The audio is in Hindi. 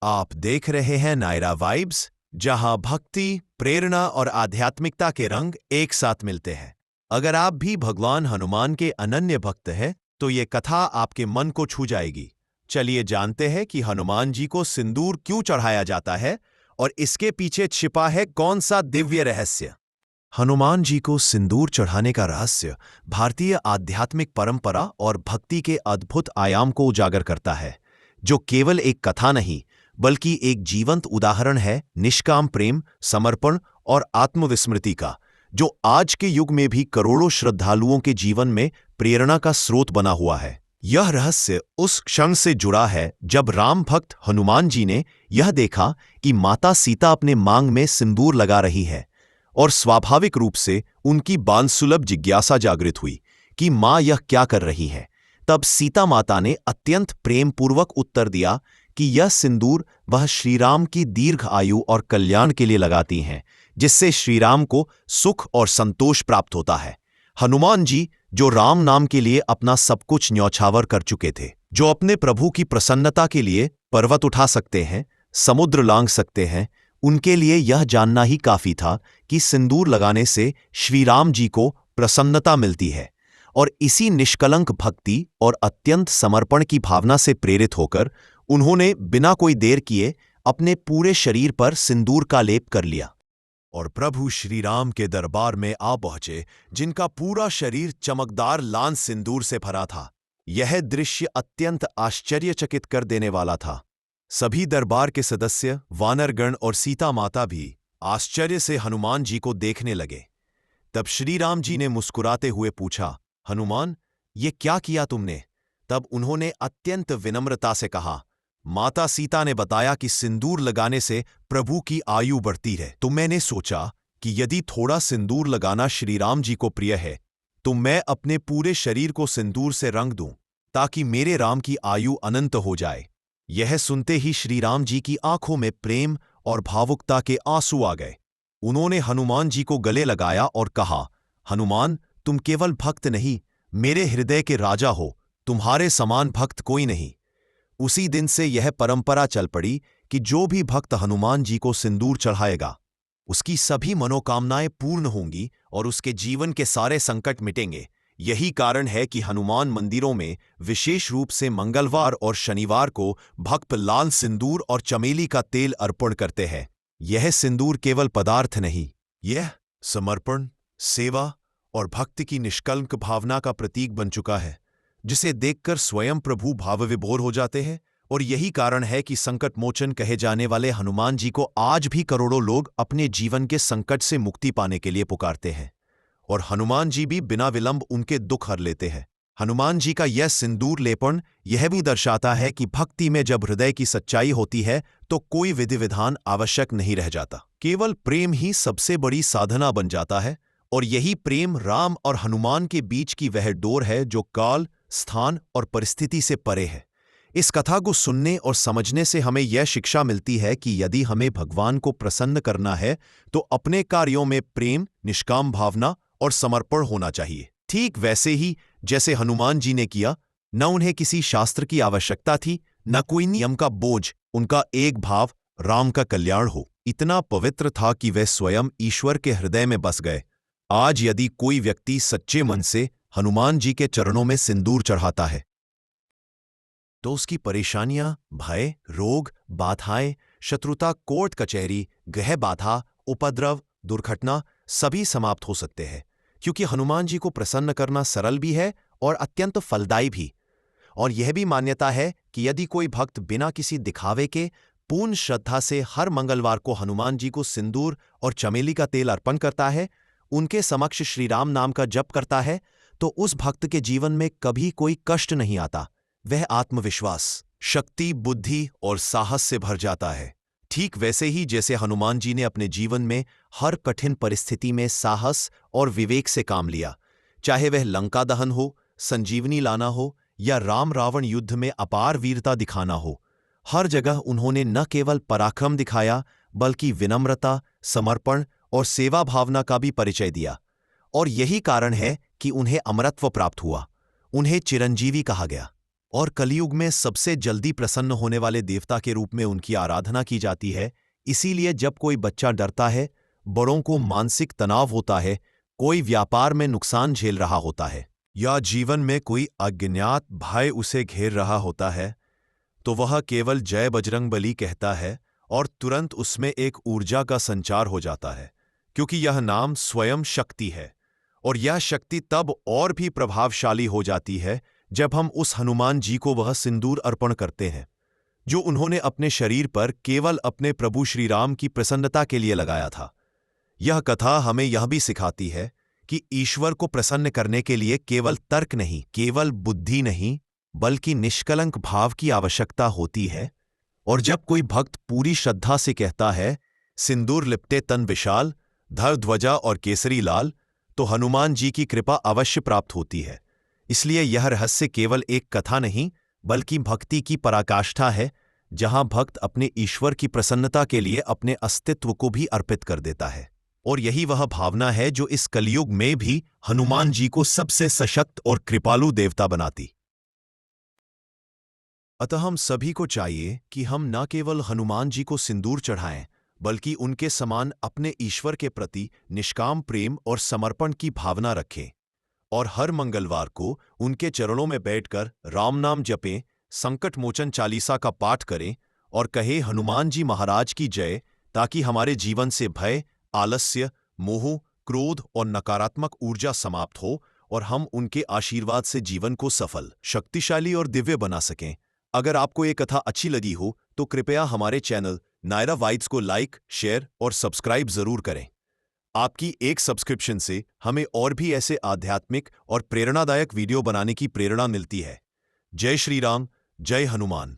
आप देख रहे हैं नायरा वाइब्स, जहां भक्ति, प्रेरणा और आध्यात्मिकता के रंग एक साथ मिलते हैं। अगर आप भी भगवान हनुमान के अनन्य भक्त हैं, तो ये कथा आपके मन को छू जाएगी। चलिए जानते हैं कि हनुमान जी को सिंदूर क्यों चढ़ाया जाता है और इसके पीछे छिपा है कौन सा दिव्य रहस्य। हनुमान जी को सिंदूर चढ़ाने का रहस्य भारतीय आध्यात्मिक परंपरा और भक्ति के अद्भुत आयाम को उजागर करता है, जो केवल एक कथा नहीं बल्कि एक जीवंत उदाहरण है निष्काम प्रेम, समर्पण और आत्मविस्मृति का, जो आज के युग में भी करोड़ों श्रद्धालुओं के जीवन में प्रेरणा का स्रोत बना हुआ है। यह रहस्य उस क्षण से जुड़ा है जब राम भक्त हनुमान जी ने यह देखा कि माता सीता अपने मांग में सिंदूर लगा रही है, और स्वाभाविक रूप से उनकी बालसुलभ जिज्ञासा जागृत हुई कि मां यह क्या कर रही है। तब सीता माता ने अत्यंत प्रेमपूर्वक उत्तर दिया कि यह सिंदूर वह श्रीराम की दीर्घ आयु और कल्याण के लिए लगाती हैं, जिससे श्रीराम को सुख और संतोष प्राप्त होता है। हनुमान जी, जो राम नाम के लिए अपना सब कुछ न्यौछावर कर चुके थे, जो अपने प्रभु की प्रसन्नता के लिए पर्वत उठा सकते हैं, समुद्र लांघ सकते हैं, उनके लिए यह जानना ही काफी था कि सिंदूर लगाने से श्रीराम जी को प्रसन्नता मिलती है। और इसी निष्कलंक भक्ति और अत्यंत समर्पण की भावना से प्रेरित होकर उन्होंने बिना कोई देर किए अपने पूरे शरीर पर सिंदूर का लेप कर लिया और प्रभु श्रीराम के दरबार में आ पहुंचे, जिनका पूरा शरीर चमकदार लाल सिंदूर से भरा था। यह दृश्य अत्यंत आश्चर्यचकित कर देने वाला था। सभी दरबार के सदस्य, वानरगण और सीता माता भी आश्चर्य से हनुमान जी को देखने लगे। तब श्रीराम जी ने मुस्कुराते हुए पूछा, हनुमान, ये क्या किया तुमने? तब उन्होंने अत्यंत विनम्रता से कहा, माता सीता ने बताया कि सिंदूर लगाने से प्रभु की आयु बढ़ती है, तो मैंने सोचा कि यदि थोड़ा सिंदूर लगाना श्रीराम जी को प्रिय है, तो मैं अपने पूरे शरीर को सिंदूर से रंग दूं, ताकि मेरे राम की आयु अनंत हो जाए। यह सुनते ही श्रीराम जी की आंखों में प्रेम और भावुकता के आंसू आ गए। उन्होंने हनुमान जी को गले लगाया और कहा, हनुमान, तुम केवल भक्त नहीं, मेरे हृदय के राजा हो। तुम्हारे समान भक्त कोई नहीं। उसी दिन से यह परंपरा चल पड़ी कि जो भी भक्त हनुमान जी को सिंदूर चढ़ाएगा, उसकी सभी मनोकामनाएं पूर्ण होंगी और उसके जीवन के सारे संकट मिटेंगे। यही कारण है कि हनुमान मंदिरों में विशेष रूप से मंगलवार और शनिवार को भक्त लाल सिंदूर और चमेली का तेल अर्पण करते हैं। यह सिंदूर केवल पदार्थ नहीं, यह समर्पण, सेवा और भक्ति की निष्कलंक भावना का प्रतीक बन चुका है, जिसे देखकर स्वयं प्रभु भावविभोर हो जाते हैं। और यही कारण है कि संकट मोचन कहे जाने वाले हनुमान जी को आज भी करोड़ों लोग अपने जीवन के संकट से मुक्ति पाने के लिए पुकारते हैं, और हनुमान जी भी बिना विलंब उनके दुख हर लेते हैं। हनुमान जी का यह सिंदूर लेपन यह भी दर्शाता है कि भक्ति में जब हृदय की सच्चाई होती है, तो कोई विधि विधान आवश्यक नहीं रह जाता। केवल प्रेम ही सबसे बड़ी साधना बन जाता है, और यही प्रेम राम और हनुमान के बीच की वह डोर है जो काल, स्थान और परिस्थिति से परे है। इस कथा को सुनने और समझने से हमें यह शिक्षा मिलती है कि यदि हमें भगवान को प्रसन्न करना है, तो अपने कार्यों में प्रेम, निष्काम भावना और समर्पण होना चाहिए। ठीक वैसे ही जैसे हनुमान जी ने किया, न उन्हें किसी शास्त्र की आवश्यकता थी, न कोई नियम का बोझ। उनका एक भाव राम का कल्याण हो इतना पवित्र था कि वे स्वयं ईश्वर के हृदय में बस गए। आज यदि कोई व्यक्ति सच्चे मन से हनुमान जी के चरणों में सिंदूर चढ़ाता है, तो उसकी परेशानियां, भय, रोग, बाधाएं, शत्रुता, कोर्ट कचहरी, गृह बाधा, उपद्रव, दुर्घटना सभी समाप्त हो सकते हैं, क्योंकि हनुमान जी को प्रसन्न करना सरल भी है और अत्यंत फलदायी भी। और यह भी मान्यता है कि यदि कोई भक्त बिना किसी दिखावे के पूर्ण श्रद्धा से हर मंगलवार को हनुमान जी को सिंदूर और चमेली का तेल अर्पण करता है, उनके समक्ष श्री राम नाम का जप करता है, तो उस भक्त के जीवन में कभी कोई कष्ट नहीं आता। वह आत्मविश्वास, शक्ति, बुद्धि और साहस से भर जाता है। ठीक वैसे ही जैसे हनुमान जी ने अपने जीवन में हर कठिन परिस्थिति में साहस और विवेक से काम लिया, चाहे वह लंका दहन हो, संजीवनी लाना हो या राम रावण युद्ध में अपार वीरता दिखाना हो, हर जगह उन्होंने न केवल पराक्रम दिखाया बल्कि विनम्रता, समर्पण और सेवा भावना का भी परिचय दिया। और यही कारण है कि उन्हें अमरत्व प्राप्त हुआ, उन्हें चिरंजीवी कहा गया। और कलयुग में सबसे जल्दी प्रसन्न होने वाले देवता के रूप में उनकी आराधना की जाती है। इसीलिए जब कोई बच्चा डरता है, बड़ों को मानसिक तनाव होता है, कोई व्यापार में नुकसान झेल रहा होता है या जीवन में कोई अज्ञात भय उसे घेर रहा होता है, तो वह केवल जय बजरंगबली कहता है और तुरंत उसमें एक ऊर्जा का संचार हो जाता है, क्योंकि यह नाम स्वयं शक्ति है। और यह शक्ति तब और भी प्रभावशाली हो जाती है जब हम उस हनुमान जी को वह सिंदूर अर्पण करते हैं जो उन्होंने अपने शरीर पर केवल अपने प्रभु श्री राम की प्रसन्नता के लिए लगाया था। यह कथा हमें यह भी सिखाती है कि ईश्वर को प्रसन्न करने के लिए केवल तर्क नहीं, केवल बुद्धि नहीं, बल्कि निष्कलंक भाव की आवश्यकता होती है। और जब कोई भक्त पूरी श्रद्धा से कहता है, सिंदूर लिपटे तन विशाल, धर ध्वजा और केसरी लाल, तो हनुमान जी की कृपा अवश्य प्राप्त होती है। इसलिए यह रहस्य केवल एक कथा नहीं, बल्कि भक्ति की पराकाष्ठा है, जहां भक्त अपने ईश्वर की प्रसन्नता के लिए अपने अस्तित्व को भी अर्पित कर देता है। और यही वह भावना है जो इस कलयुग में भी हनुमान जी को सबसे सशक्त और कृपालु देवता बनाती। अतः हम सभी को चाहिए कि हम न केवल हनुमान जी को सिंदूर चढ़ाएं, बल्कि उनके समान अपने ईश्वर के प्रति निष्काम प्रेम और समर्पण की भावना रखें और हर मंगलवार को उनके चरणों में बैठकर राम नाम जपें, संकट मोचन चालीसा का पाठ करें और कहें हनुमान जी महाराज की जय, ताकि हमारे जीवन से भय, आलस्य, मोह, क्रोध और नकारात्मक ऊर्जा समाप्त हो और हम उनके आशीर्वाद से जीवन को सफल, शक्तिशाली और दिव्य बना सकें। अगर आपको ये कथा अच्छी लगी हो तो कृपया हमारे चैनल नायरा वाइब्स को लाइक, शेयर और सब्सक्राइब जरूर करें। आपकी एक सब्सक्रिप्शन से हमें और भी ऐसे आध्यात्मिक और प्रेरणादायक वीडियो बनाने की प्रेरणा मिलती है। जय श्री राम, जय हनुमान।